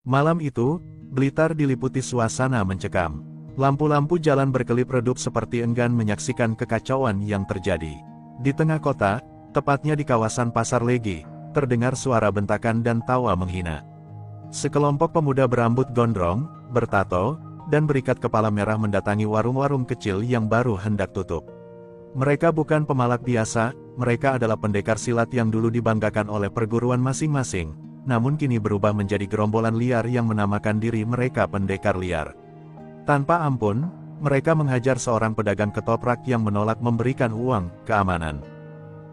Malam itu, Blitar diliputi suasana mencekam. Lampu-lampu jalan berkelip-redup seperti enggan menyaksikan kekacauan yang terjadi. Di tengah kota, tepatnya di kawasan Pasar Legi, terdengar suara bentakan dan tawa menghina. Sekelompok pemuda berambut gondrong, bertato, dan berikat kepala merah mendatangi warung-warung kecil yang baru hendak tutup. Mereka bukan pemalak biasa, mereka adalah pendekar silat yang dulu dibanggakan oleh perguruan masing-masing, namun kini berubah menjadi gerombolan liar yang menamakan diri mereka pendekar liar. Tanpa ampun, mereka menghajar seorang pedagang ketoprak yang menolak memberikan uang keamanan.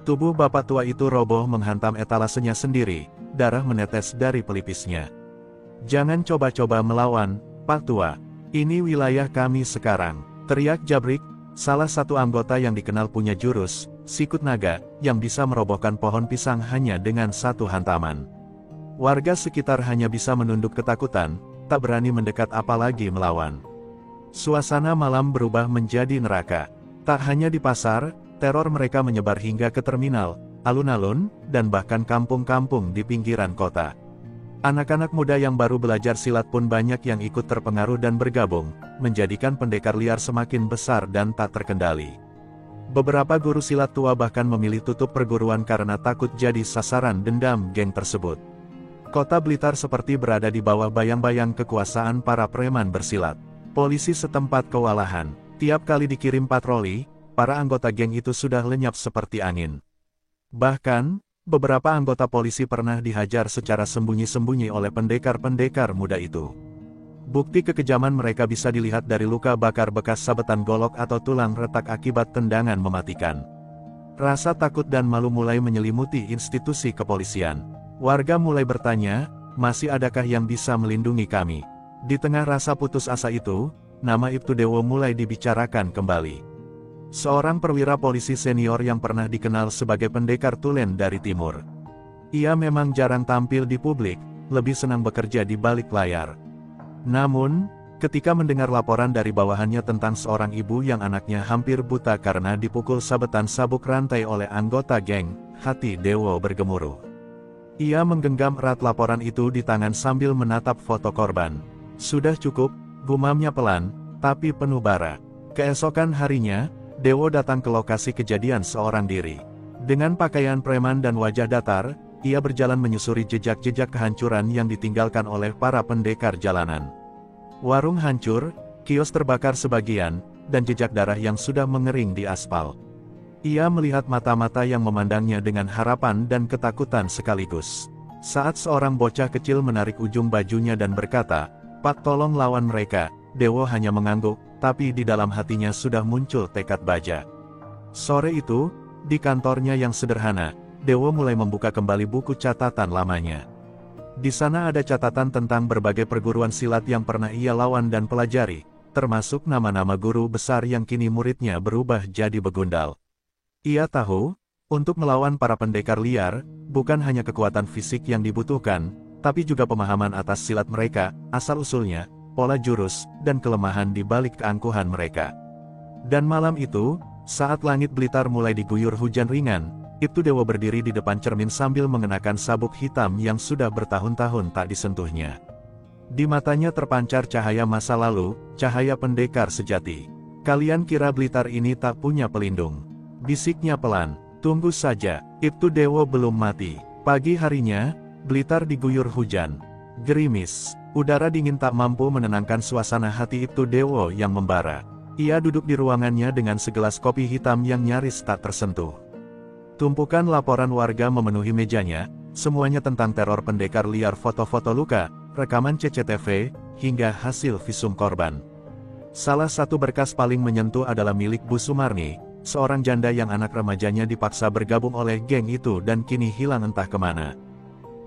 Tubuh bapak tua itu roboh menghantam etalasenya sendiri, darah menetes dari pelipisnya. "Jangan coba-coba melawan, Pak Tua. Ini wilayah kami sekarang," teriak Jabrik, salah satu anggota yang dikenal punya jurus, sikut naga, yang bisa merobohkan pohon pisang hanya dengan satu hantaman. Warga sekitar hanya bisa menunduk ketakutan, tak berani mendekat apalagi melawan. Suasana malam berubah menjadi neraka. Tak hanya di pasar, teror mereka menyebar hingga ke terminal, alun-alun, dan bahkan kampung-kampung di pinggiran kota. Anak-anak muda yang baru belajar silat pun banyak yang ikut terpengaruh dan bergabung, menjadikan pendekar liar semakin besar dan tak terkendali. Beberapa guru silat tua bahkan memilih tutup perguruan karena takut jadi sasaran dendam geng tersebut. Kota Blitar seperti berada di bawah bayang-bayang kekuasaan para preman bersilat. Polisi setempat kewalahan. Tiap kali dikirim patroli, para anggota geng itu sudah lenyap seperti angin. Bahkan, beberapa anggota polisi pernah dihajar secara sembunyi-sembunyi oleh pendekar-pendekar muda itu. Bukti kekejaman mereka bisa dilihat dari luka bakar bekas sabetan golok atau tulang retak akibat tendangan mematikan. Rasa takut dan malu mulai menyelimuti institusi kepolisian. Warga mulai bertanya, masih adakah yang bisa melindungi kami? Di tengah rasa putus asa itu, nama Ibtu Dewo mulai dibicarakan kembali. Seorang perwira polisi senior yang pernah dikenal sebagai pendekar tulen dari timur. Ia memang jarang tampil di publik, lebih senang bekerja di balik layar. Namun, ketika mendengar laporan dari bawahannya tentang seorang ibu yang anaknya hampir buta karena dipukul sabetan sabuk rantai oleh anggota geng, hati Dewo bergemuruh. Ia menggenggam erat laporan itu di tangan sambil menatap foto korban. "Sudah cukup," gumamnya pelan, tapi penuh bara. Keesokan harinya, Dewo datang ke lokasi kejadian seorang diri. Dengan pakaian preman dan wajah datar, ia berjalan menyusuri jejak-jejak kehancuran yang ditinggalkan oleh para pendekar jalanan. Warung hancur, kios terbakar sebagian, dan jejak darah yang sudah mengering di aspal. Ia melihat mata-mata yang memandangnya dengan harapan dan ketakutan sekaligus. Saat seorang bocah kecil menarik ujung bajunya dan berkata, "Pak, tolong lawan mereka," Dewo hanya mengangguk, tapi di dalam hatinya sudah muncul tekad baja. Sore itu, di kantornya yang sederhana, Dewo mulai membuka kembali buku catatan lamanya. Di sana ada catatan tentang berbagai perguruan silat yang pernah ia lawan dan pelajari, termasuk nama-nama guru besar yang kini muridnya berubah jadi begundal. Ia tahu, untuk melawan para pendekar liar, bukan hanya kekuatan fisik yang dibutuhkan, tapi juga pemahaman atas silat mereka, asal-usulnya, pola jurus, dan kelemahan di balik keangkuhan mereka. Dan malam itu, saat langit Blitar mulai diguyur hujan ringan, Ibtu Dewo berdiri di depan cermin sambil mengenakan sabuk hitam yang sudah bertahun-tahun tak disentuhnya. Di matanya terpancar cahaya masa lalu, cahaya pendekar sejati. "Kalian kira Blitar ini tak punya pelindung?" bisiknya pelan. "Tunggu saja, Ibtu Dewo belum mati." Pagi harinya, Blitar diguyur hujan. Gerimis, udara dingin tak mampu menenangkan suasana hati Ibtu Dewo yang membara. Ia duduk di ruangannya dengan segelas kopi hitam yang nyaris tak tersentuh. Tumpukan laporan warga memenuhi mejanya, semuanya tentang teror pendekar liar, foto-foto luka, rekaman CCTV, hingga hasil visum korban. Salah satu berkas paling menyentuh adalah milik Bu Sumarni, seorang janda yang anak remajanya dipaksa bergabung oleh geng itu dan kini hilang entah kemana.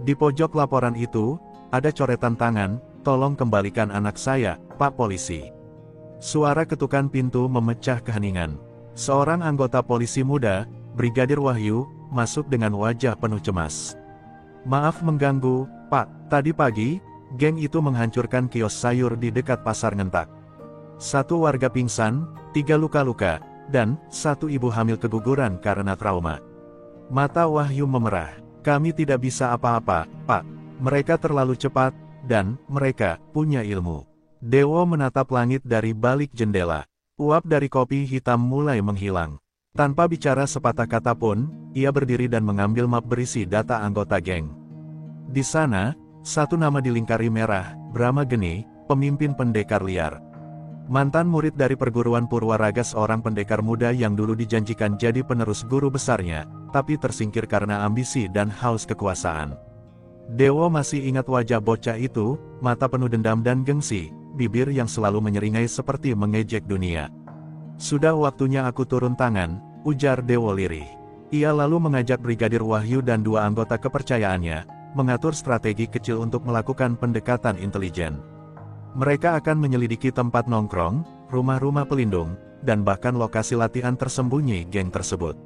Di pojok laporan itu, ada coretan tangan, "Tolong kembalikan anak saya, Pak Polisi." Suara ketukan pintu memecah keheningan. Seorang anggota polisi muda, Brigadir Wahyu, masuk dengan wajah penuh cemas. "Maaf mengganggu, Pak. Tadi pagi, geng itu menghancurkan kios sayur di dekat pasar Ngentak. 1 warga pingsan, 3 luka-luka, dan 1 ibu hamil keguguran karena trauma." Mata Wahyu memerah. "Kami tidak bisa apa-apa, Pak. Mereka terlalu cepat, dan mereka punya ilmu. Dewo menatap langit dari balik jendela. Uap dari kopi hitam mulai menghilang. Tanpa bicara sepatah kata pun, ia berdiri dan mengambil map berisi data anggota geng. Di sana, satu nama dilingkari merah, Brahma Geni, pemimpin pendekar liar. Mantan murid dari perguruan Purwaraga, seorang pendekar muda yang dulu dijanjikan jadi penerus guru besarnya, tapi tersingkir karena ambisi dan haus kekuasaan. Dewo masih ingat wajah bocah itu, mata penuh dendam dan gengsi, bibir yang selalu menyeringai seperti mengejek dunia. Sudah waktunya aku turun tangan, ujar Dewo lirih. Ia lalu mengajak Brigadir Wahyu dan dua anggota kepercayaannya, mengatur strategi kecil untuk melakukan pendekatan intelijen. Mereka akan menyelidiki tempat nongkrong, rumah-rumah pelindung, dan bahkan lokasi latihan tersembunyi geng tersebut.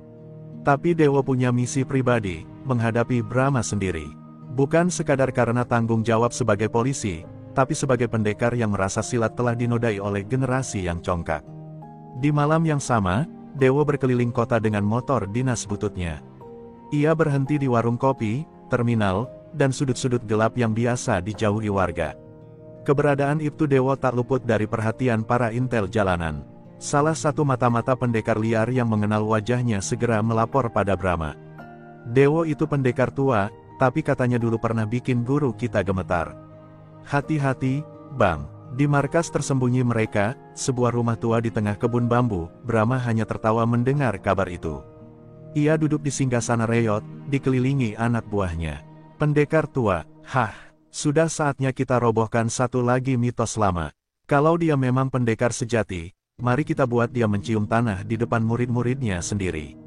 Tapi Dewo punya misi pribadi, menghadapi Brahma sendiri. Bukan sekadar karena tanggung jawab sebagai polisi, tapi sebagai pendekar yang merasa silat telah dinodai oleh generasi yang congkak. Di malam yang sama, Dewo berkeliling kota dengan motor dinas bututnya. Ia berhenti di warung kopi, terminal, dan sudut-sudut gelap yang biasa dijauhi warga. Keberadaan Ibtu Dewo tak luput dari perhatian para intel jalanan. Salah satu mata-mata pendekar liar yang mengenal wajahnya segera melapor pada Brahma. Dewo itu pendekar tua, tapi katanya dulu pernah bikin guru kita gemetar. Hati-hati, Bang. Di markas tersembunyi mereka, sebuah rumah tua di tengah kebun bambu, Brahma hanya tertawa mendengar kabar itu. Ia duduk di singgasana Reyot, dikelilingi anak buahnya. Pendekar tua, sudah saatnya kita robohkan satu lagi mitos lama. Kalau dia memang pendekar sejati, mari kita buat dia mencium tanah di depan murid-muridnya sendiri.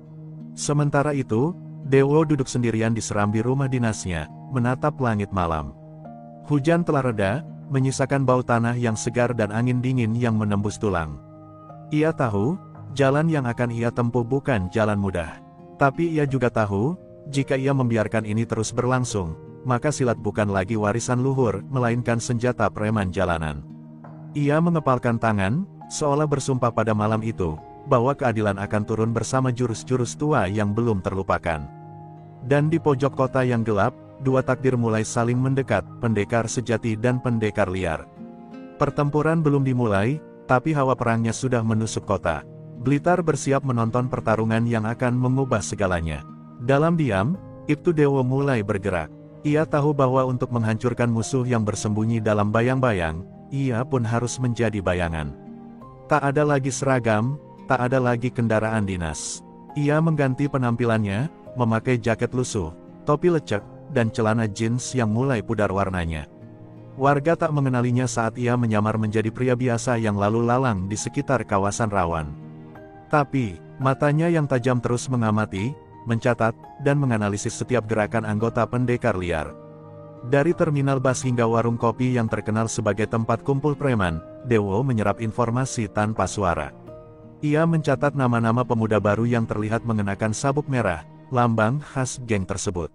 Sementara itu, Dewo duduk sendirian di serambi rumah dinasnya, menatap langit malam. Hujan telah reda, menyisakan bau tanah yang segar dan angin dingin yang menembus tulang. Ia tahu, jalan yang akan ia tempuh bukan jalan mudah. Tapi ia juga tahu, jika ia membiarkan ini terus berlangsung, maka silat bukan lagi warisan luhur, melainkan senjata preman jalanan. Ia mengepalkan tangan, seolah bersumpah pada malam itu, bahwa keadilan akan turun bersama jurus-jurus tua yang belum terlupakan. Dan di pojok kota yang gelap, dua takdir mulai saling mendekat, pendekar sejati dan pendekar liar. Pertempuran belum dimulai, tapi hawa perangnya sudah menusuk kota. Blitar bersiap menonton pertarungan yang akan mengubah segalanya. Dalam diam, Ibtu Dewo mulai bergerak. Ia tahu bahwa untuk menghancurkan musuh yang bersembunyi dalam bayang-bayang, ia pun harus menjadi bayangan. Tak ada lagi seragam, tak ada lagi kendaraan dinas. Ia mengganti penampilannya, memakai jaket lusuh, topi lecek, dan celana jeans yang mulai pudar warnanya. Warga tak mengenalinya saat ia menyamar menjadi pria biasa yang lalu lalang di sekitar kawasan rawan. Tapi, matanya yang tajam terus mengamati, mencatat, dan menganalisis setiap gerakan anggota pendekar liar. Dari terminal bus hingga warung kopi yang terkenal sebagai tempat kumpul preman, Dewo menyerap informasi tanpa suara. Ia mencatat nama-nama pemuda baru yang terlihat mengenakan sabuk merah, lambang khas geng tersebut.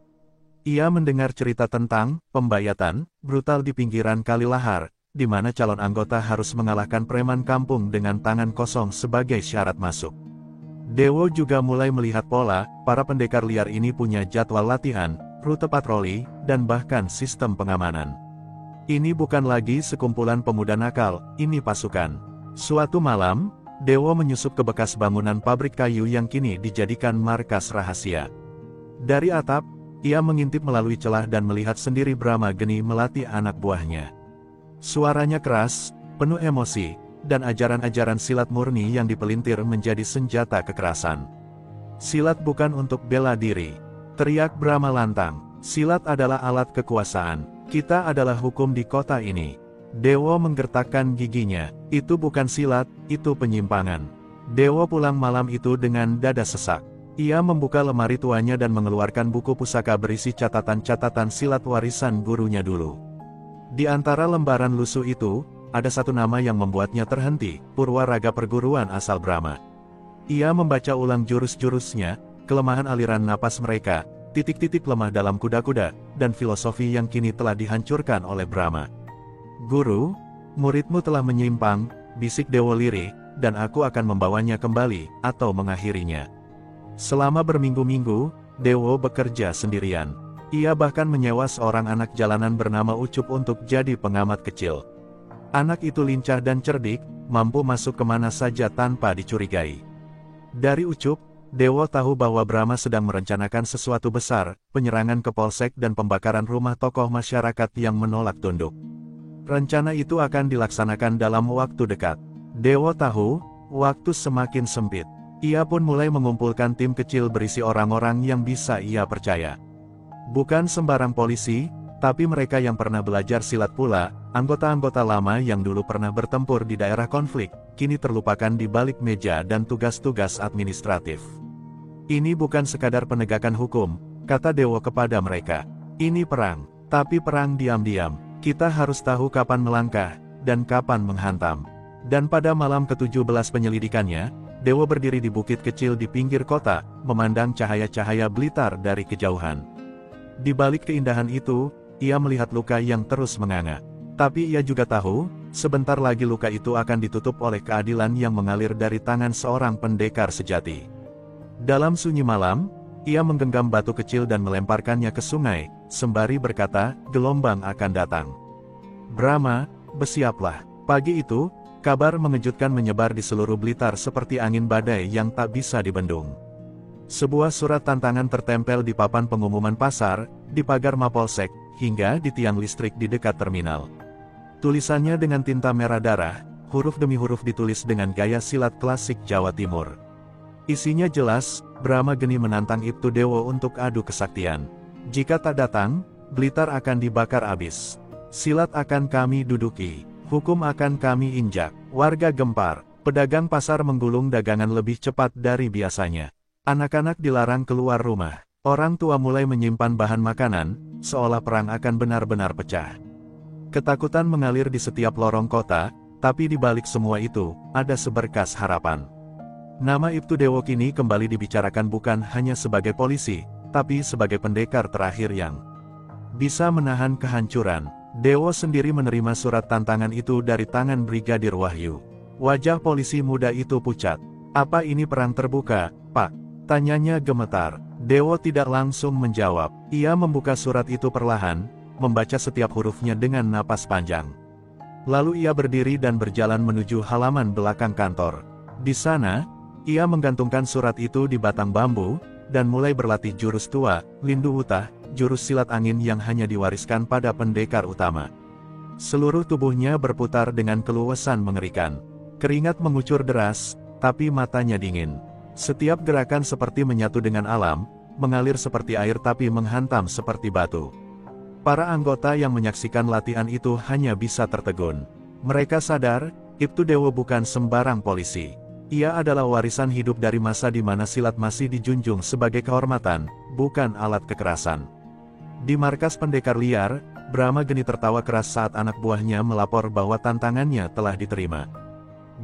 Ia mendengar cerita tentang pembayatan brutal di pinggiran Kali Lahar, di mana calon anggota harus mengalahkan preman kampung dengan tangan kosong sebagai syarat masuk. Dewo juga mulai melihat pola, para pendekar liar ini punya jadwal latihan, rute patroli, dan bahkan sistem pengamanan. Ini bukan lagi sekumpulan pemuda nakal, ini pasukan. Suatu malam, Dewo menyusup ke bekas bangunan pabrik kayu yang kini dijadikan markas rahasia. Dari atap, ia mengintip melalui celah dan melihat sendiri Brahma Geni melatih anak buahnya. Suaranya keras, penuh emosi, dan ajaran-ajaran silat murni yang dipelintir menjadi senjata kekerasan. Silat bukan untuk bela diri, teriak Brahma lantang. Silat adalah alat kekuasaan, kita adalah hukum di kota ini. Dewo menggertakkan giginya, itu bukan silat, itu penyimpangan. Dewo pulang malam itu dengan dada sesak. Ia membuka lemari tuanya dan mengeluarkan buku pusaka berisi catatan-catatan silat warisan gurunya dulu. Di antara lembaran lusuh itu, ada satu nama yang membuatnya terhenti, Purwaraga perguruan asal Brahma. Ia membaca ulang jurus-jurusnya, kelemahan aliran napas mereka, titik-titik lemah dalam kuda-kuda, dan filosofi yang kini telah dihancurkan oleh Brahma. Guru, muridmu telah menyimpang, bisik Dewo lirih, dan aku akan membawanya kembali, atau mengakhirinya. Selama berminggu-minggu, Dewo bekerja sendirian. Ia bahkan menyewa seorang anak jalanan bernama Ucup untuk jadi pengamat kecil. Anak itu lincah dan cerdik, mampu masuk kemana saja tanpa dicurigai. Dari Ucup, Dewo tahu bahwa Brahma sedang merencanakan sesuatu besar, penyerangan ke polsek dan pembakaran rumah tokoh masyarakat yang menolak tunduk. Rencana itu akan dilaksanakan dalam waktu dekat. Dewo tahu, waktu semakin sempit. Ia pun mulai mengumpulkan tim kecil berisi orang-orang yang bisa ia percaya. Bukan sembarang polisi, tapi mereka yang pernah belajar silat pula, anggota-anggota lama yang dulu pernah bertempur di daerah konflik, kini terlupakan di balik meja dan tugas-tugas administratif. Ini bukan sekadar penegakan hukum, kata Dewo kepada mereka. Ini perang, tapi perang diam-diam. Kita harus tahu kapan melangkah, dan kapan menghantam. Dan pada malam ke-17 penyelidikannya, Dewo berdiri di bukit kecil di pinggir kota, memandang cahaya-cahaya Blitar dari kejauhan. Di balik keindahan itu, ia melihat luka yang terus menganga. Tapi ia juga tahu, sebentar lagi luka itu akan ditutup oleh keadilan yang mengalir dari tangan seorang pendekar sejati. Dalam sunyi malam, ia menggenggam batu kecil dan melemparkannya ke sungai, sembari berkata, gelombang akan datang. Brahma, bersiaplah. Pagi itu, kabar mengejutkan menyebar di seluruh Blitar seperti angin badai yang tak bisa dibendung. Sebuah surat tantangan tertempel di papan pengumuman pasar, di pagar Mapolsek, hingga di tiang listrik di dekat terminal. Tulisannya dengan tinta merah darah, huruf demi huruf ditulis dengan gaya silat klasik Jawa Timur. Isinya jelas, Brahma Geni menantang Ibtu Dewo untuk adu kesaktian. Jika tak datang, Blitar akan dibakar abis. Silat akan kami duduki, hukum akan kami injak. Warga gempar, pedagang pasar menggulung dagangan lebih cepat dari biasanya. Anak-anak dilarang keluar rumah. Orang tua mulai menyimpan bahan makanan, seolah perang akan benar-benar pecah. Ketakutan mengalir di setiap lorong kota, tapi di balik semua itu, ada seberkas harapan. Nama Ibtu Dewo kini kembali dibicarakan bukan hanya sebagai polisi, tapi sebagai pendekar terakhir yang bisa menahan kehancuran. Dewo sendiri menerima surat tantangan itu dari tangan Brigadir Wahyu. Wajah polisi muda itu pucat. Apa ini perang terbuka, Pak? Tanyanya gemetar. Dewo tidak langsung menjawab. Ia membuka surat itu perlahan, membaca setiap hurufnya dengan napas panjang. Lalu ia berdiri dan berjalan menuju halaman belakang kantor. Di sana, ia menggantungkan surat itu di batang bambu, dan mulai berlatih jurus tua, Lindu Wutah, jurus silat angin yang hanya diwariskan pada pendekar utama. Seluruh tubuhnya berputar dengan keluasan mengerikan. Keringat mengucur deras, tapi matanya dingin. Setiap gerakan seperti menyatu dengan alam, mengalir seperti air tapi menghantam seperti batu. Para anggota yang menyaksikan latihan itu hanya bisa tertegun. Mereka sadar, Ibtu Dewo bukan sembarang polisi. Ia adalah warisan hidup dari masa di mana silat masih dijunjung sebagai kehormatan, bukan alat kekerasan. Di markas pendekar liar, Brahma Geni tertawa keras saat anak buahnya melapor bahwa tantangannya telah diterima.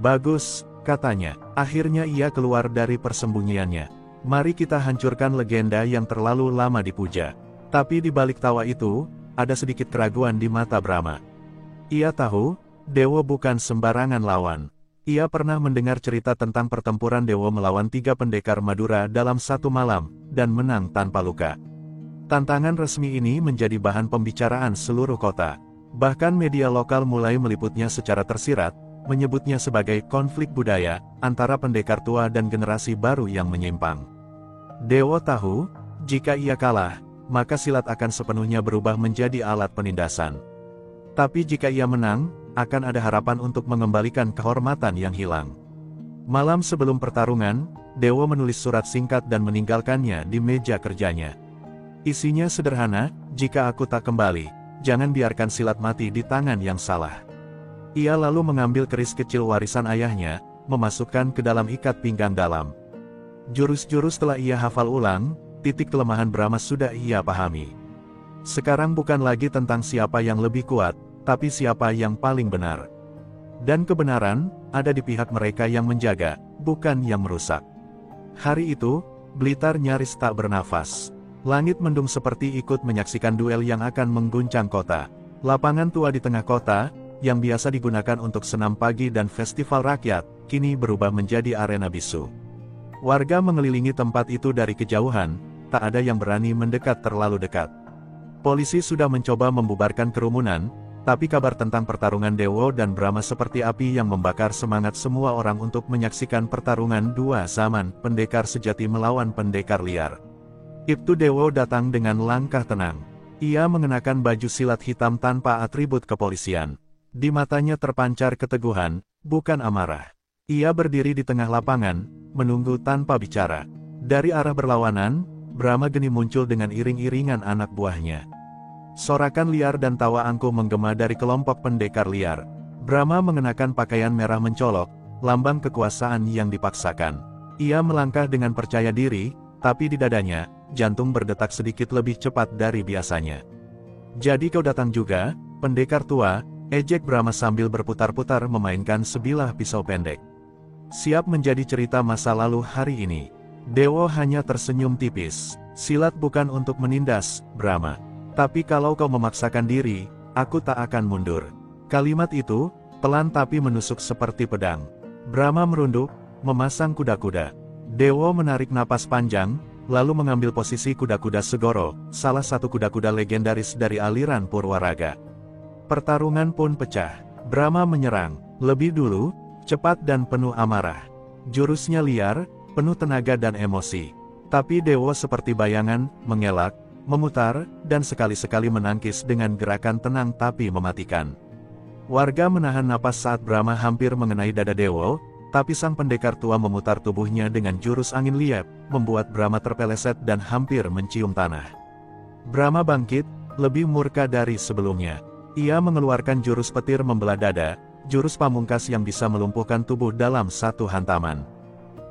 Bagus, katanya. Akhirnya ia keluar dari persembunyiannya. Mari kita hancurkan legenda yang terlalu lama dipuja. Tapi di balik tawa itu, ada sedikit keraguan di mata Brahma. Ia tahu, Dewo bukan sembarangan lawan. Ia pernah mendengar cerita tentang pertempuran Dewo melawan 3 pendekar Madura dalam satu malam, dan menang tanpa luka. Tantangan resmi ini menjadi bahan pembicaraan seluruh kota. Bahkan media lokal mulai meliputnya secara tersirat, menyebutnya sebagai konflik budaya, antara pendekar tua dan generasi baru yang menyimpang. Dewo tahu, jika ia kalah, maka silat akan sepenuhnya berubah menjadi alat penindasan. Tapi jika ia menang, akan ada harapan untuk mengembalikan kehormatan yang hilang. Malam sebelum pertarungan, Dewo menulis surat singkat dan meninggalkannya di meja kerjanya. Isinya sederhana, jika aku tak kembali, jangan biarkan silat mati di tangan yang salah. Ia lalu mengambil keris kecil warisan ayahnya, memasukkan ke dalam ikat pinggang dalam. Jurus-jurus telah ia hafal ulang, titik kelemahan Brahma sudah ia pahami. Sekarang bukan lagi tentang siapa yang lebih kuat, tapi siapa yang paling benar. Dan kebenaran, ada di pihak mereka yang menjaga, bukan yang merusak. Hari itu, Blitar nyaris tak bernafas. Langit mendung seperti ikut menyaksikan duel yang akan mengguncang kota. Lapangan tua di tengah kota, yang biasa digunakan untuk senam pagi dan festival rakyat, kini berubah menjadi arena bisu. Warga mengelilingi tempat itu dari kejauhan, tak ada yang berani mendekat terlalu dekat. Polisi sudah mencoba membubarkan kerumunan, tapi kabar tentang pertarungan Dewo dan Brahma seperti api yang membakar semangat semua orang untuk menyaksikan pertarungan dua zaman pendekar sejati melawan pendekar liar. Ibtu Dewo datang dengan langkah tenang. Ia mengenakan baju silat hitam tanpa atribut kepolisian. Di matanya terpancar keteguhan, bukan amarah. Ia berdiri di tengah lapangan, menunggu tanpa bicara. Dari arah berlawanan, Brahma Geni muncul dengan iring-iringan anak buahnya. Sorakan liar dan tawa angkuh menggema dari kelompok pendekar liar. Brahma mengenakan pakaian merah mencolok, lambang kekuasaan yang dipaksakan. Ia melangkah dengan percaya diri, tapi di dadanya, jantung berdetak sedikit lebih cepat dari biasanya. "Jadi kau datang juga, pendekar tua?" ejek Brahma sambil berputar-putar memainkan sebilah pisau pendek. "Siap menjadi cerita masa lalu hari ini." Dewo hanya tersenyum tipis. "Silat bukan untuk menindas, Brahma. Tapi kalau kau memaksakan diri, aku tak akan mundur." Kalimat itu, pelan tapi menusuk seperti pedang. Brahma merunduk, memasang kuda-kuda. Dewo menarik napas panjang, lalu mengambil posisi kuda-kuda Segoro, salah satu kuda-kuda legendaris dari aliran Purwaraga. Pertarungan pun pecah. Brahma menyerang, lebih dulu, cepat dan penuh amarah. Jurusnya liar, penuh tenaga dan emosi. Tapi Dewo seperti bayangan, mengelak, memutar, dan sekali-sekali menangkis dengan gerakan tenang tapi mematikan. Warga menahan napas saat Brahma hampir mengenai dada Dewo, tapi sang pendekar tua memutar tubuhnya dengan jurus angin liat, membuat Brahma terpeleset dan hampir mencium tanah. Brahma bangkit, lebih murka dari sebelumnya. Ia mengeluarkan jurus petir membelah dada, jurus pamungkas yang bisa melumpuhkan tubuh dalam satu hantaman.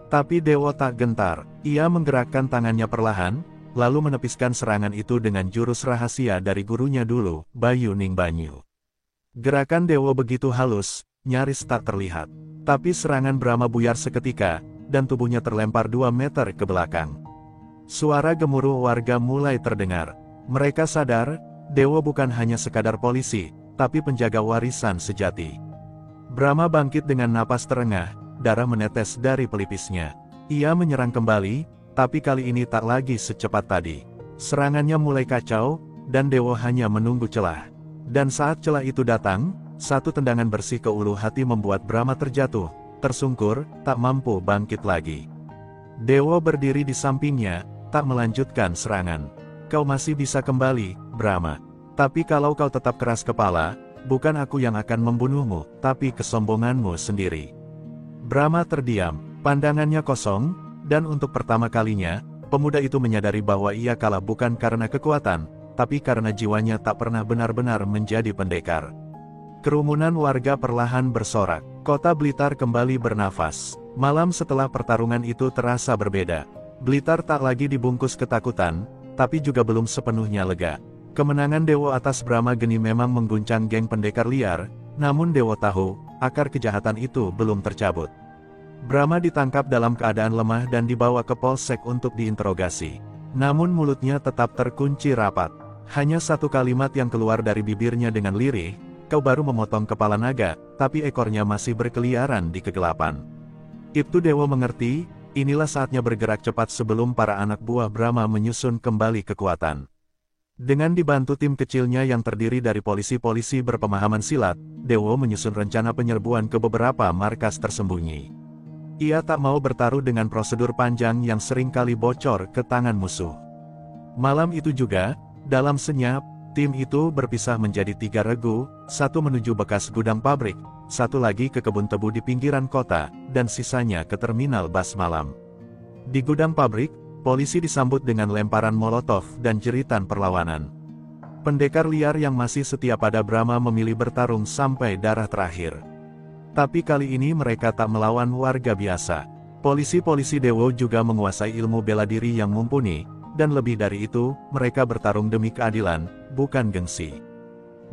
Tapi Dewo tak gentar, ia menggerakkan tangannya perlahan, lalu menepiskan serangan itu dengan jurus rahasia dari gurunya dulu, Bayu Ning Banyu. Gerakan Dewo begitu halus, nyaris tak terlihat. Tapi serangan Brahma buyar seketika, dan tubuhnya terlempar 2 meter ke belakang. Suara gemuruh warga mulai terdengar. Mereka sadar, Dewo bukan hanya sekadar polisi, tapi penjaga warisan sejati. Brahma bangkit dengan napas terengah, darah menetes dari pelipisnya. Ia menyerang kembali, tapi kali ini tak lagi secepat tadi. Serangannya mulai kacau, dan Dewo hanya menunggu celah. Dan saat celah itu datang, satu tendangan bersih ke ulu hati membuat Brahma terjatuh, tersungkur, tak mampu bangkit lagi. Dewo berdiri di sampingnya, tak melanjutkan serangan. "Kau masih bisa kembali, Brahma. Tapi kalau kau tetap keras kepala, bukan aku yang akan membunuhmu, tapi kesombonganmu sendiri." Brahma terdiam, pandangannya kosong, dan untuk pertama kalinya, pemuda itu menyadari bahwa ia kalah bukan karena kekuatan, tapi karena jiwanya tak pernah benar-benar menjadi pendekar. Kerumunan warga perlahan bersorak. Kota Blitar kembali bernafas. Malam setelah pertarungan itu terasa berbeda. Blitar tak lagi dibungkus ketakutan, tapi juga belum sepenuhnya lega. Kemenangan Dewo atas Brahma Geni memang mengguncang geng pendekar liar, namun Dewo tahu, akar kejahatan itu belum tercabut. Brahma ditangkap dalam keadaan lemah dan dibawa ke polsek untuk diinterogasi. Namun mulutnya tetap terkunci rapat. Hanya satu kalimat yang keluar dari bibirnya dengan lirih, "Kau baru memotong kepala naga, tapi ekornya masih berkeliaran di kegelapan." Ibtu Dewo mengerti, inilah saatnya bergerak cepat sebelum para anak buah Brahma menyusun kembali kekuatan. Dengan dibantu tim kecilnya yang terdiri dari polisi-polisi berpemahaman silat, Dewo menyusun rencana penyerbuan ke beberapa markas tersembunyi. Ia tak mau bertaruh dengan prosedur panjang yang sering kali bocor ke tangan musuh. Malam itu juga, dalam senyap, tim itu berpisah menjadi 3 regu, satu menuju bekas gudang pabrik, satu lagi ke kebun tebu di pinggiran kota, dan sisanya ke terminal bas malam. Di gudang pabrik, polisi disambut dengan lemparan molotov dan jeritan perlawanan. Pendekar liar yang masih setia pada Brahma memilih bertarung sampai darah terakhir. Tapi kali ini mereka tak melawan warga biasa. Polisi-polisi Dewo juga menguasai ilmu bela diri yang mumpuni, dan lebih dari itu, mereka bertarung demi keadilan, bukan gengsi.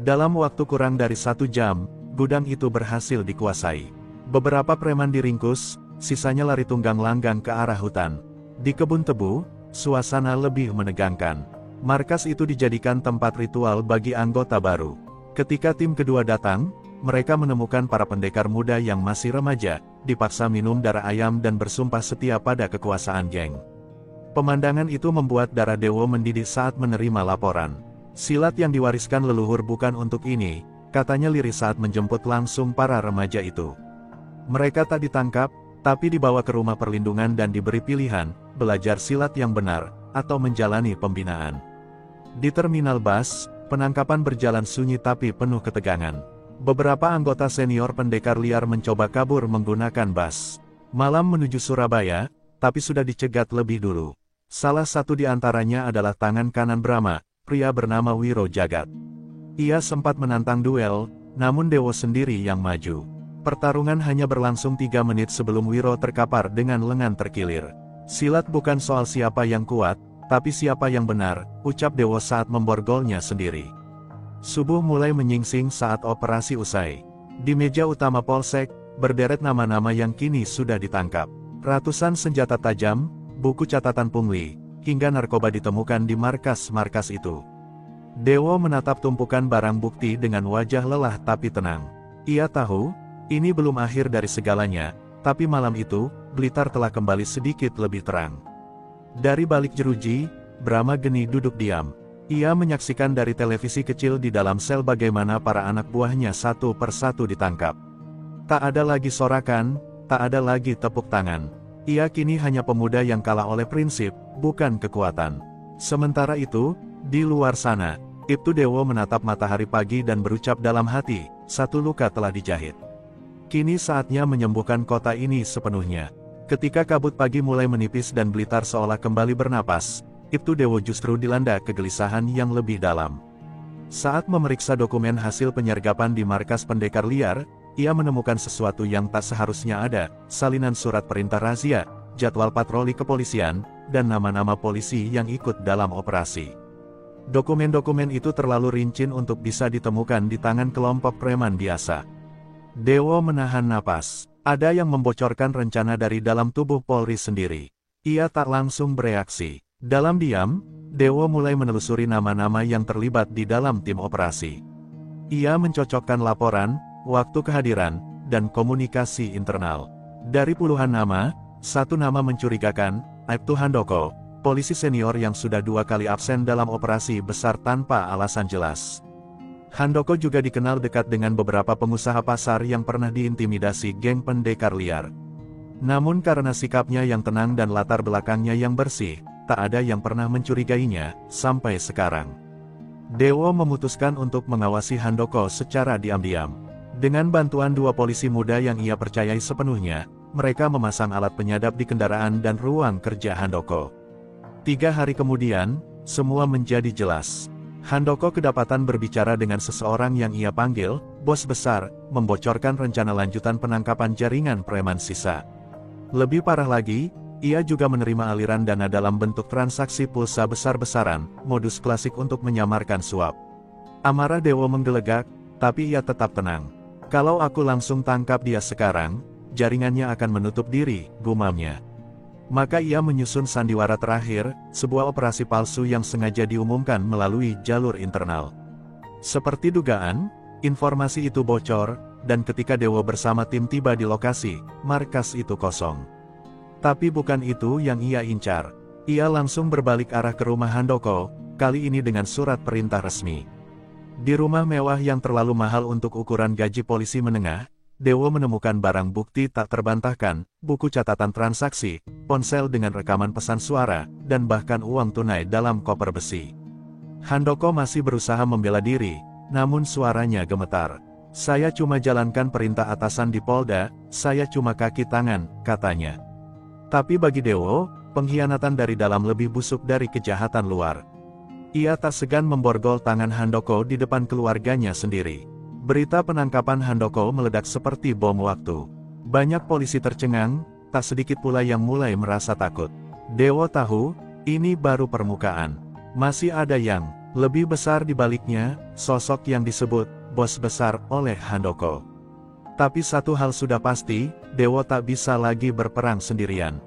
Dalam waktu kurang dari 1 jam, gudang itu berhasil dikuasai. Beberapa preman diringkus, sisanya lari tunggang langgang ke arah hutan. Di kebun tebu, suasana lebih menegangkan. Markas itu dijadikan tempat ritual bagi anggota baru. Ketika tim kedua datang, mereka menemukan para pendekar muda yang masih remaja, dipaksa minum darah ayam dan bersumpah setia pada kekuasaan geng. Pemandangan itu membuat darah Dewo mendidih saat menerima laporan. Silat yang diwariskan leluhur bukan untuk ini, katanya lirih saat menjemput langsung para remaja itu. Mereka tak ditangkap, tapi dibawa ke rumah perlindungan dan diberi pilihan, belajar silat yang benar, atau menjalani pembinaan. Di terminal bus, penangkapan berjalan sunyi tapi penuh ketegangan. Beberapa anggota senior pendekar liar mencoba kabur menggunakan bus. Malam menuju Surabaya, tapi sudah dicegat lebih dulu. Salah satu di antaranya adalah tangan kanan Brahma, pria bernama Wiro Jagat. Ia sempat menantang duel, namun Dewo sendiri yang maju. Pertarungan hanya berlangsung 3 menit sebelum Wiro terkapar dengan lengan terkilir. Silat bukan soal siapa yang kuat, tapi siapa yang benar, ucap Dewo saat memborgolnya sendiri. Subuh mulai menyingsing saat operasi usai. Di meja utama Polsek, berderet nama-nama yang kini sudah ditangkap. Ratusan senjata tajam, buku catatan pungli, hingga narkoba ditemukan di markas-markas itu. Dewo menatap tumpukan barang bukti dengan wajah lelah tapi tenang. Ia tahu, ini belum akhir dari segalanya, tapi malam itu, Blitar telah kembali sedikit lebih terang. Dari balik jeruji, Brahma Geni duduk diam. Ia menyaksikan dari televisi kecil di dalam sel bagaimana para anak buahnya satu persatu ditangkap. Tak ada lagi sorakan, tak ada lagi tepuk tangan. Ia kini hanya pemuda yang kalah oleh prinsip, bukan kekuatan. Sementara itu, di luar sana, Ibtu Dewo menatap matahari pagi dan berucap dalam hati, satu luka telah dijahit. Kini saatnya menyembuhkan kota ini sepenuhnya. Ketika kabut pagi mulai menipis dan Blitar seolah kembali bernapas, Ibtu Dewo justru dilanda kegelisahan yang lebih dalam. Saat memeriksa dokumen hasil penyergapan di markas pendekar liar, ia menemukan sesuatu yang tak seharusnya ada, salinan surat perintah razia, jadwal patroli kepolisian, dan nama-nama polisi yang ikut dalam operasi. Dokumen-dokumen itu terlalu rinci untuk bisa ditemukan di tangan kelompok preman biasa. Dewo menahan napas. Ada yang membocorkan rencana dari dalam tubuh Polri sendiri. Ia tak langsung bereaksi. Dalam diam, Dewo mulai menelusuri nama-nama yang terlibat di dalam tim operasi. Ia mencocokkan laporan, waktu kehadiran, dan komunikasi internal. Dari puluhan nama, satu nama mencurigakan, Aibtu Handoko, polisi senior yang sudah 2 kali absen dalam operasi besar tanpa alasan jelas. Handoko juga dikenal dekat dengan beberapa pengusaha pasar yang pernah diintimidasi geng pendekar liar. Namun karena sikapnya yang tenang dan latar belakangnya yang bersih, tak ada yang pernah mencurigainya, sampai sekarang. Dewo memutuskan untuk mengawasi Handoko secara diam-diam. Dengan bantuan 2 polisi muda yang ia percayai sepenuhnya, mereka memasang alat penyadap di kendaraan dan ruang kerja Handoko. 3 hari kemudian, semua menjadi jelas. Handoko kedapatan berbicara dengan seseorang yang ia panggil, bos besar, membocorkan rencana lanjutan penangkapan jaringan preman sisa. Lebih parah lagi, ia juga menerima aliran dana dalam bentuk transaksi pulsa besar-besaran, modus klasik untuk menyamarkan suap. Amarah Dewo menggelegak, tapi ia tetap tenang. Kalau aku langsung tangkap dia sekarang, jaringannya akan menutup diri, gumamnya. Maka ia menyusun sandiwara terakhir, sebuah operasi palsu yang sengaja diumumkan melalui jalur internal. Seperti dugaan, informasi itu bocor, dan ketika Dewo bersama tim tiba di lokasi, markas itu kosong. Tapi bukan itu yang ia incar. Ia langsung berbalik arah ke rumah Handoko, kali ini dengan surat perintah resmi. Di rumah mewah yang terlalu mahal untuk ukuran gaji polisi menengah, Dewo menemukan barang bukti tak terbantahkan, buku catatan transaksi, ponsel dengan rekaman pesan suara, dan bahkan uang tunai dalam koper besi. Handoko masih berusaha membela diri, namun suaranya gemetar. Saya cuma jalankan perintah atasan di Polda, saya cuma kaki tangan, katanya. Tapi bagi Dewo, pengkhianatan dari dalam lebih busuk dari kejahatan luar. Ia tak segan memborgol tangan Handoko di depan keluarganya sendiri. Berita penangkapan Handoko meledak seperti bom waktu. Banyak polisi tercengang, tak sedikit pula yang mulai merasa takut. Dewo tahu, ini baru permukaan. Masih ada yang lebih besar di baliknya, sosok yang disebut bos besar oleh Handoko. Tapi satu hal sudah pasti, Dewo tak bisa lagi berperang sendirian.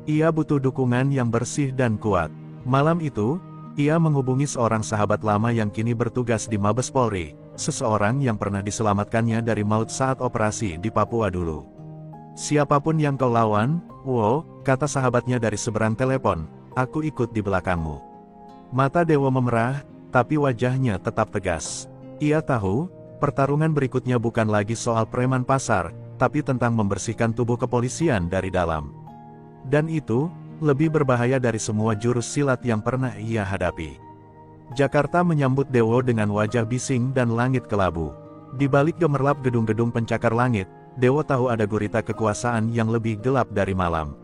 Ia butuh dukungan yang bersih dan kuat. Malam itu, ia menghubungi seorang sahabat lama yang kini bertugas di Mabes Polri. Seseorang yang pernah diselamatkannya dari maut saat operasi di Papua dulu. Siapapun yang kau lawan, Wo, kata sahabatnya dari seberang telepon, aku ikut di belakangmu. Mata Dewo memerah, tapi wajahnya tetap tegas. Ia tahu, pertarungan berikutnya bukan lagi soal preman pasar, tapi tentang membersihkan tubuh kepolisian dari dalam. Dan itu, lebih berbahaya dari semua jurus silat yang pernah ia hadapi. Jakarta menyambut Dewo dengan wajah bising dan langit kelabu. Di balik gemerlap gedung-gedung pencakar langit, Dewo tahu ada gurita kekuasaan yang lebih gelap dari malam.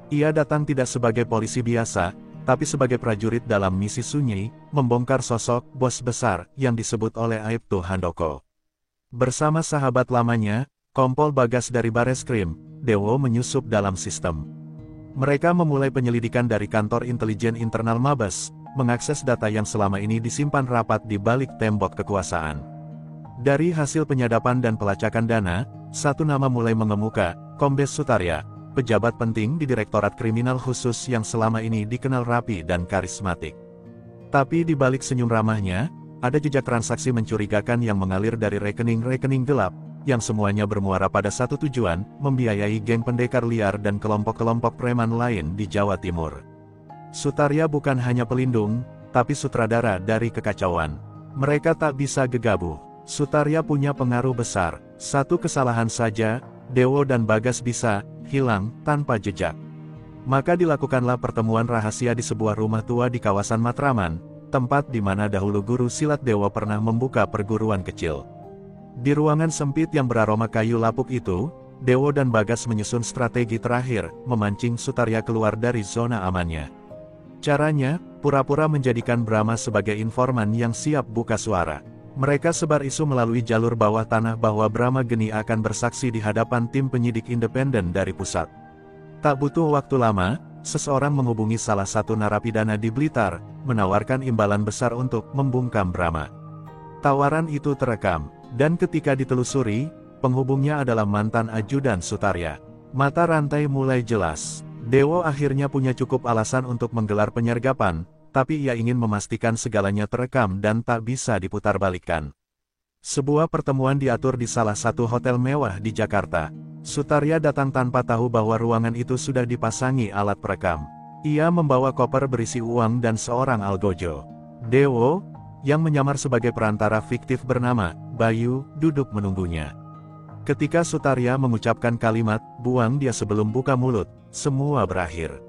Ia datang tidak sebagai polisi biasa, tapi sebagai prajurit dalam misi sunyi, membongkar sosok bos besar yang disebut oleh Aibtu Handoko. Bersama sahabat lamanya, Kompol Bagas dari Bareskrim, Dewo menyusup dalam sistem. Mereka memulai penyelidikan dari kantor intelijen internal Mabes, mengakses data yang selama ini disimpan rapat di balik tembok kekuasaan. Dari hasil penyadapan dan pelacakan dana, satu nama mulai mengemuka, Kombes Sutarya, pejabat penting di Direktorat Kriminal Khusus yang selama ini dikenal rapi dan karismatik. Tapi di balik senyum ramahnya, ada jejak transaksi mencurigakan yang mengalir dari rekening-rekening gelap, yang semuanya bermuara pada satu tujuan, membiayai geng pendekar liar dan kelompok-kelompok preman lain di Jawa Timur. Sutarya bukan hanya pelindung, tapi sutradara dari kekacauan. Mereka tak bisa gegabah. Sutarya punya pengaruh besar. Satu kesalahan saja, Dewo dan Bagas bisa hilang tanpa jejak. Maka dilakukanlah pertemuan rahasia di sebuah rumah tua di kawasan Matraman, tempat di mana dahulu guru silat Dewo pernah membuka perguruan kecil. Di ruangan sempit yang beraroma kayu lapuk itu, Dewo dan Bagas menyusun strategi terakhir, memancing Sutarya keluar dari zona amannya. Caranya, pura-pura menjadikan Brahma sebagai informan yang siap buka suara. Mereka sebar isu melalui jalur bawah tanah bahwa Brahma Geni akan bersaksi di hadapan tim penyidik independen dari pusat. Tak butuh waktu lama, seseorang menghubungi salah satu narapidana di Blitar, menawarkan imbalan besar untuk membungkam Brahma. Tawaran itu terekam, dan ketika ditelusuri, penghubungnya adalah mantan ajudan Sutarya. Mata rantai mulai jelas. Dewo akhirnya punya cukup alasan untuk menggelar penyergapan, tapi ia ingin memastikan segalanya terekam dan tak bisa diputarbalikkan. Sebuah pertemuan diatur di salah satu hotel mewah di Jakarta. Sutarya datang tanpa tahu bahwa ruangan itu sudah dipasangi alat perekam. Ia membawa koper berisi uang dan seorang algojo. Dewo, yang menyamar sebagai perantara fiktif bernama Bayu, duduk menunggunya. Ketika Sutarya mengucapkan kalimat, "Buang dia sebelum buka mulut," semua berakhir.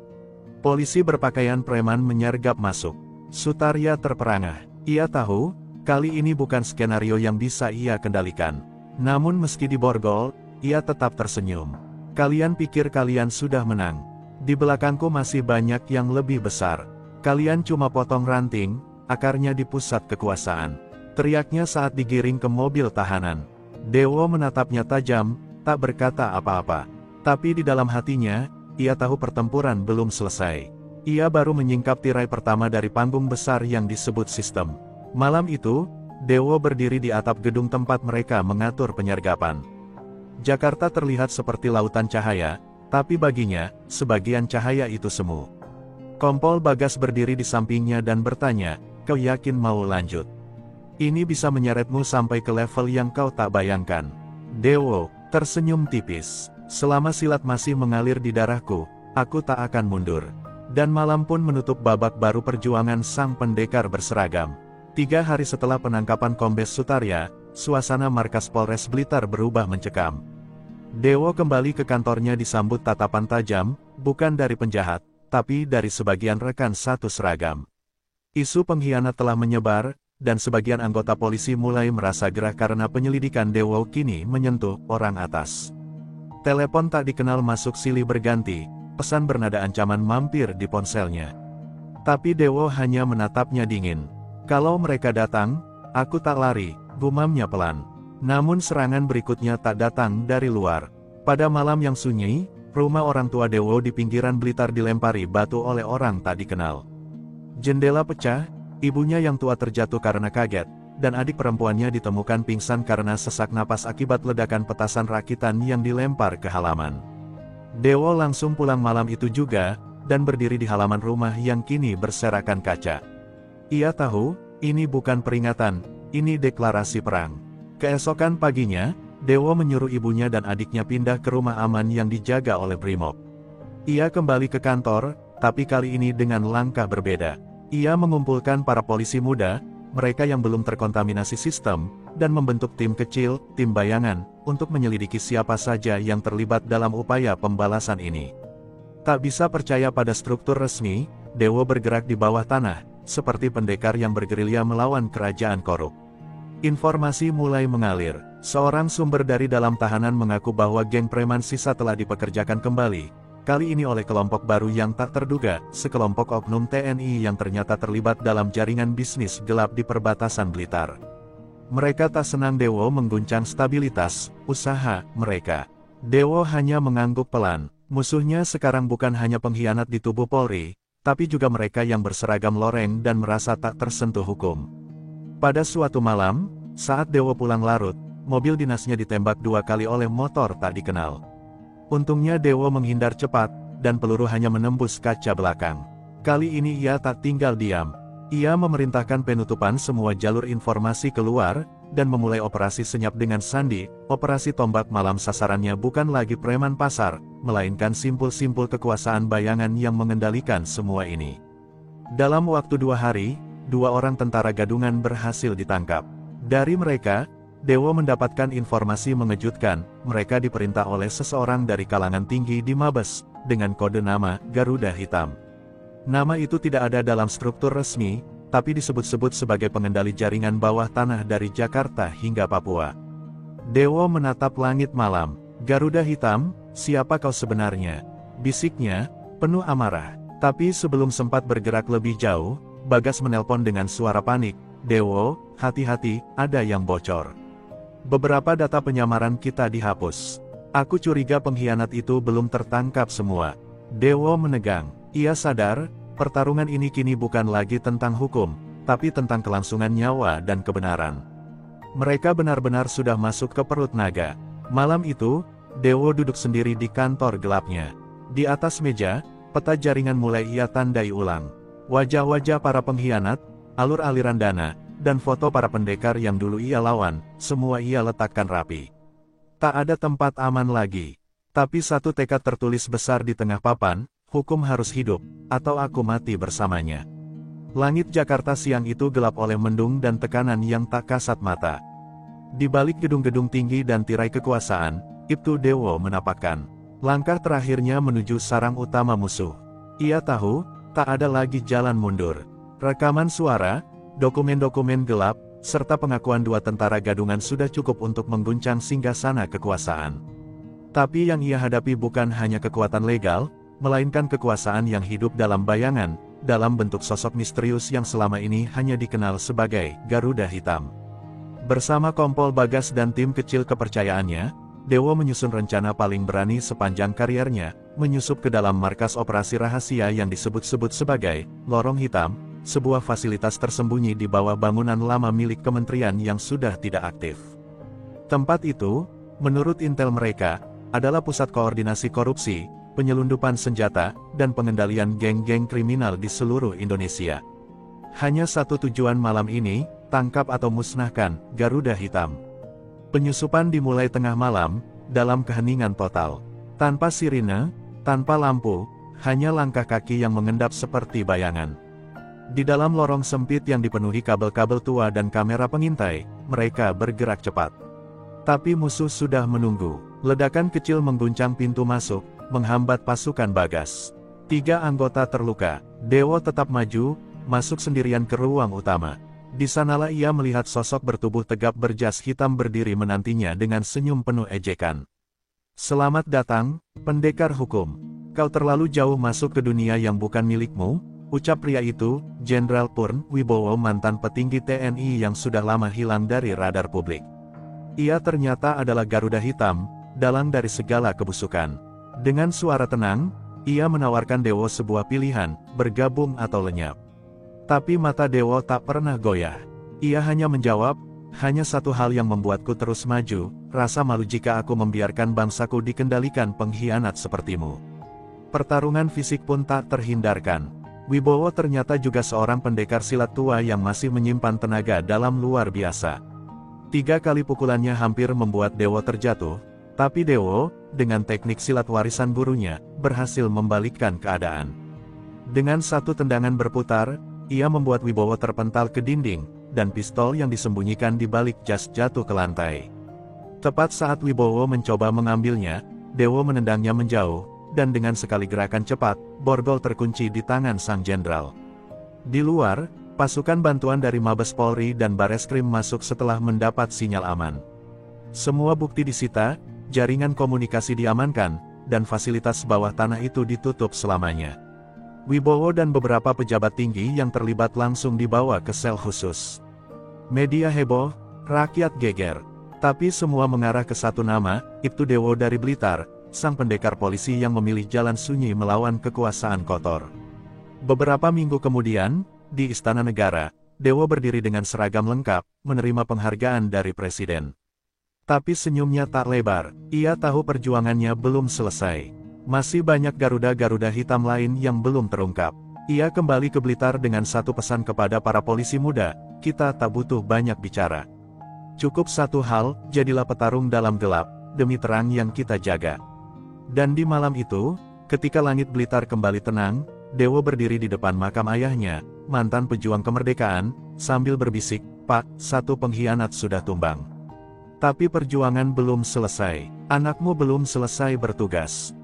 Polisi berpakaian preman menyergap masuk. Sutarya terperangah. Ia tahu, kali ini bukan skenario yang bisa ia kendalikan. Namun meski diborgol, ia tetap tersenyum. "Kalian pikir kalian sudah menang? Di belakangku masih banyak yang lebih besar. Kalian cuma potong ranting, akarnya di pusat kekuasaan," teriaknya saat digiring ke mobil tahanan. Dewo menatapnya tajam, tak berkata apa-apa. Tapi di dalam hatinya, ia tahu pertempuran belum selesai. Ia baru menyingkap tirai pertama dari panggung besar yang disebut sistem. Malam itu, Dewo berdiri di atap gedung tempat mereka mengatur penyergapan. Jakarta terlihat seperti lautan cahaya, tapi baginya, sebagian cahaya itu semu. Kompol Bagas berdiri di sampingnya dan bertanya, "Kau yakin mau lanjut? Ini bisa menyeretmu sampai ke level yang kau tak bayangkan." Dewo tersenyum tipis. "Selama silat masih mengalir di darahku, aku tak akan mundur." Dan malam pun menutup babak baru perjuangan sang pendekar berseragam. 3 hari setelah penangkapan Kombes Sutarya, suasana markas Polres Blitar berubah mencekam. Dewo kembali ke kantornya disambut tatapan tajam, bukan dari penjahat, tapi dari sebagian rekan satu seragam. Isu pengkhianat telah menyebar, dan sebagian anggota polisi mulai merasa gerah karena penyelidikan Dewo kini menyentuh orang atas. Telepon tak dikenal masuk silih berganti, pesan bernada ancaman mampir di ponselnya. Tapi Dewo hanya menatapnya dingin. "Kalau mereka datang, aku tak lari," gumamnya pelan. Namun serangan berikutnya tak datang dari luar. Pada malam yang sunyi, rumah orang tua Dewo di pinggiran Blitar dilempari batu oleh orang tak dikenal. Jendela pecah, ibunya yang tua terjatuh karena kaget, dan adik perempuannya ditemukan pingsan karena sesak napas akibat ledakan petasan rakitan yang dilempar ke halaman. Dewo langsung pulang malam itu juga, dan berdiri di halaman rumah yang kini berserakan kaca. Ia tahu, ini bukan peringatan, ini deklarasi perang. Keesokan paginya, Dewo menyuruh ibunya dan adiknya pindah ke rumah aman yang dijaga oleh Brimob. Ia kembali ke kantor, tapi kali ini dengan langkah berbeda. Ia mengumpulkan para polisi muda, mereka yang belum terkontaminasi sistem, dan membentuk tim kecil, tim bayangan, untuk menyelidiki siapa saja yang terlibat dalam upaya pembalasan ini. Tak bisa percaya pada struktur resmi, Dewo bergerak di bawah tanah, seperti pendekar yang bergerilya melawan kerajaan korup. Informasi mulai mengalir. Seorang sumber dari dalam tahanan mengaku bahwa geng preman sisa telah dipekerjakan kembali. Kali ini oleh kelompok baru yang tak terduga, sekelompok oknum TNI yang ternyata terlibat dalam jaringan bisnis gelap di perbatasan Blitar. Mereka tak senang Dewo mengguncang stabilitas usaha mereka. Dewo hanya mengangguk pelan. Musuhnya sekarang bukan hanya pengkhianat di tubuh Polri, tapi juga mereka yang berseragam loreng dan merasa tak tersentuh hukum. Pada suatu malam, saat Dewo pulang larut, mobil dinasnya ditembak 2 kali oleh motor tak dikenal. Untungnya Dewo menghindar cepat, dan peluru hanya menembus kaca belakang. Kali ini ia tak tinggal diam. Ia memerintahkan penutupan semua jalur informasi keluar, dan memulai operasi senyap dengan sandi. Operasi tombak malam sasarannya bukan lagi preman pasar, melainkan simpul-simpul kekuasaan bayangan yang mengendalikan semua ini. Dalam waktu 2 hari, 2 orang tentara gadungan berhasil ditangkap. Dari mereka, Dewo mendapatkan informasi mengejutkan. Mereka diperintah oleh seseorang dari kalangan tinggi di Mabes, dengan kode nama Garuda Hitam. Nama itu tidak ada dalam struktur resmi, tapi disebut-sebut sebagai pengendali jaringan bawah tanah dari Jakarta hingga Papua. Dewo menatap langit malam. Garuda Hitam, siapa kau sebenarnya? Bisiknya, penuh amarah. Tapi sebelum sempat bergerak lebih jauh, Bagas menelpon dengan suara panik. Dewo, hati-hati, ada yang bocor. Beberapa data penyamaran kita dihapus. Aku curiga pengkhianat itu belum tertangkap semua. Dewo menegang. Ia sadar, pertarungan ini kini bukan lagi tentang hukum, tapi tentang kelangsungan nyawa dan kebenaran. Mereka benar-benar sudah masuk ke perut naga. Malam itu, Dewo duduk sendiri di kantor gelapnya. Di atas meja, peta jaringan mulai ia tandai ulang. Wajah-wajah para pengkhianat, alur aliran dana, dan foto para pendekar yang dulu ia lawan, semua ia letakkan rapi. Tak ada tempat aman lagi. Tapi satu tekad tertulis besar di tengah papan, hukum harus hidup, atau aku mati bersamanya. Langit Jakarta siang itu gelap oleh mendung dan tekanan yang tak kasat mata. Di balik gedung-gedung tinggi dan tirai kekuasaan, Ibtu Dewo menapakkan langkah terakhirnya menuju sarang utama musuh. Ia tahu, tak ada lagi jalan mundur. Rekaman suara, dokumen-dokumen gelap, serta pengakuan 2 tentara gadungan sudah cukup untuk mengguncang singgasana kekuasaan. Tapi yang ia hadapi bukan hanya kekuatan legal, melainkan kekuasaan yang hidup dalam bayangan, dalam bentuk sosok misterius yang selama ini hanya dikenal sebagai Garuda Hitam. Bersama Kompol Bagas dan tim kecil kepercayaannya, Dewo menyusun rencana paling berani sepanjang kariernya, menyusup ke dalam markas operasi rahasia yang disebut-sebut sebagai Lorong Hitam, sebuah fasilitas tersembunyi di bawah bangunan lama milik kementerian yang sudah tidak aktif. Tempat itu, menurut intel mereka, adalah pusat koordinasi korupsi, penyelundupan senjata, dan pengendalian geng-geng kriminal di seluruh Indonesia. Hanya satu tujuan malam ini, tangkap atau musnahkan Garuda Hitam. Penyusupan dimulai tengah malam, dalam keheningan total. Tanpa sirine, tanpa lampu, hanya langkah kaki yang mengendap seperti bayangan. Di dalam lorong sempit yang dipenuhi kabel-kabel tua dan kamera pengintai, mereka bergerak cepat. Tapi musuh sudah menunggu. Ledakan kecil mengguncang pintu masuk, menghambat pasukan Bagas. 3 anggota terluka. Dewo tetap maju, masuk sendirian ke ruang utama. Di sanalah ia melihat sosok bertubuh tegap berjas hitam berdiri menantinya dengan senyum penuh ejekan. Selamat datang, pendekar hukum. Kau terlalu jauh masuk ke dunia yang bukan milikmu, ucap pria itu, Jenderal Purn Wibowo, mantan petinggi TNI yang sudah lama hilang dari radar publik. Ia ternyata adalah Garuda Hitam, dalang dari segala kebusukan. Dengan suara tenang, ia menawarkan Dewo sebuah pilihan, bergabung atau lenyap. Tapi mata Dewo tak pernah goyah. Ia hanya menjawab, hanya satu hal yang membuatku terus maju, rasa malu jika aku membiarkan bangsaku dikendalikan pengkhianat sepertimu. Pertarungan fisik pun tak terhindarkan. Wibowo ternyata juga seorang pendekar silat tua yang masih menyimpan tenaga dalam luar biasa. 3 kali pukulannya hampir membuat Dewo terjatuh, tapi Dewo, dengan teknik silat warisan gurunya, berhasil membalikkan keadaan. Dengan satu tendangan berputar, ia membuat Wibowo terpental ke dinding, dan pistol yang disembunyikan di balik jas jatuh ke lantai. Tepat saat Wibowo mencoba mengambilnya, Dewo menendangnya menjauh, dan dengan sekali gerakan cepat, borgol terkunci di tangan sang jenderal. Di luar, pasukan bantuan dari Mabes Polri dan Bareskrim masuk setelah mendapat sinyal aman. Semua bukti disita, jaringan komunikasi diamankan, dan fasilitas bawah tanah itu ditutup selamanya. Wibowo dan beberapa pejabat tinggi yang terlibat langsung dibawa ke sel khusus. Media heboh, rakyat geger. Tapi semua mengarah ke satu nama, Ibtu Dewo dari Blitar, sang pendekar polisi yang memilih jalan sunyi melawan kekuasaan kotor. Beberapa minggu kemudian, di Istana Negara, Dewo berdiri dengan seragam lengkap, menerima penghargaan dari Presiden. Tapi senyumnya tak lebar, ia tahu perjuangannya belum selesai. Masih banyak Garuda-Garuda hitam lain yang belum terungkap. Ia kembali ke Blitar dengan satu pesan kepada para polisi muda, kita tak butuh banyak bicara. Cukup satu hal, jadilah petarung dalam gelap, demi terang yang kita jaga. Dan di malam itu, ketika langit Blitar kembali tenang, Dewo berdiri di depan makam ayahnya, mantan pejuang kemerdekaan, sambil berbisik, Pak, satu pengkhianat sudah tumbang. Tapi perjuangan belum selesai, anakmu belum selesai bertugas.